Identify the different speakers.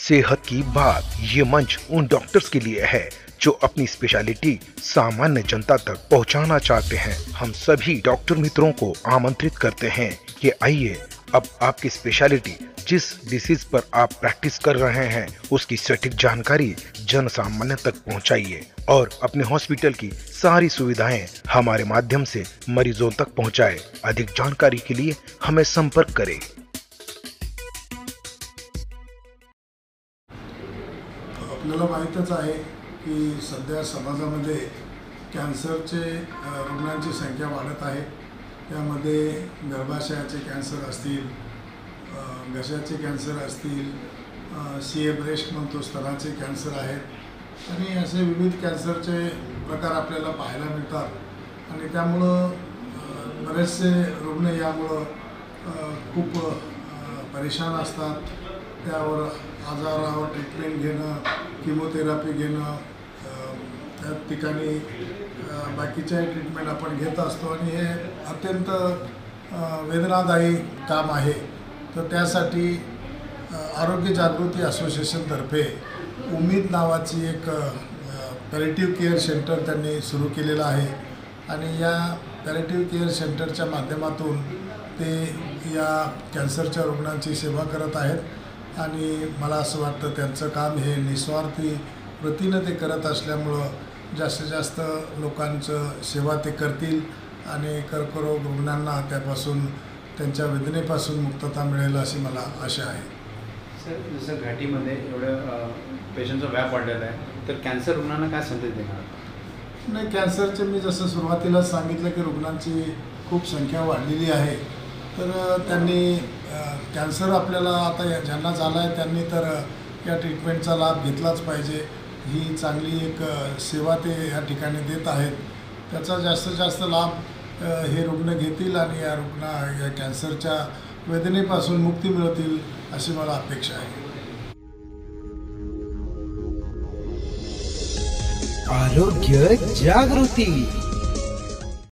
Speaker 1: सेहत की बात ये मंच उन डॉक्टर्स के लिए है जो अपनी स्पेशलिटी सामान्य जनता तक पहुंचाना चाहते हैं। हम सभी डॉक्टर मित्रों को आमंत्रित करते हैं कि आइए अब आपकी स्पेशलिटी जिस डिसीज पर आप प्रैक्टिस कर रहे हैं उसकी सटीक जानकारी जन सामान्य तक पहुंचाइए और अपने हॉस्पिटल की सारी सुविधाएं हमारे माध्यम से मरीजों तक पहुंचाएं। अधिक जानकारी के लिए हमें संपर्क करें।
Speaker 2: आपल्याला माहीतच आहे की सध्या समाजामध्ये कॅन्सरचे रुग्णांची संख्या वाढत आहे। त्यामध्ये गर्भाशयाचे कॅन्सर असतील, घशाचे कॅन्सर असतील, सीए ब्रेस्ट म्हणतो स्तनाचे कॅन्सर आहेत आणि असे विविध कॅन्सरचे प्रकार आपल्याला पाहायला मिळतात आणि त्यामुळं बरेचसे रुग्ण यामुळं खूप परेशान असतात। त्यावर आजारावर ट्रीटमेंट घेणं, किमोथेरपी घेणं, त्या ठिकाणी बाकीच्या ट्रीटमेंट आपण घेत असतो आणि हे अत्यंत वेदनादायी काम आहे। तर त्यासाठी आरोग्य जागृती असोसिएशनतर्फे उम्मीद नावाची एक पॅलिएटिव्ह केअर सेंटर त्यांनी सुरू केलेलं आहे आणि या पॅलिएटिव्ह केअर सेंटरच्या माध्यमातून ते या कॅन्सरच्या रुग्णांची सेवा करत आहेत आणि मला असं वाटतं त्यांचं काम हे निस्वार्थी वृत्तीने ते करत असल्यामुळं जास्तीत जास्त लोकांचं सेवा ते करतील आणि कर्करोग रुग्णांना त्यापासून त्यांच्या वेदनेपासून मुक्तता मिळेल अशी मला आशा आहे।
Speaker 3: सर, जसं घाटीमध्ये एवढं पेशंटचा व्याप वाढलेला आहे तर कॅन्सर रुग्णांना काय संदेश देणार?
Speaker 2: नाही, कॅन्सरचे मी जसं सुरुवातीलाच सांगितलं की रुग्णांची खूप संख्या वाढलेली आहे। तर त्यांनी कॅन्सर आपल्याला आता ज्यांना झाला आहे त्यांनी तर या ट्रीटमेंटचा लाभ घेतलाच पाहिजे। ही चांगली एक सेवा ते या ठिकाणी देत आहेत। त्याचा जास्तीत जास्त लाभ हे रुग्ण घेतील आणि या कॅन्सरच्या वेदनेपासून मुक्ती मिळतील अशी मला अपेक्षा आहे।
Speaker 4: आरोग्य जागृती।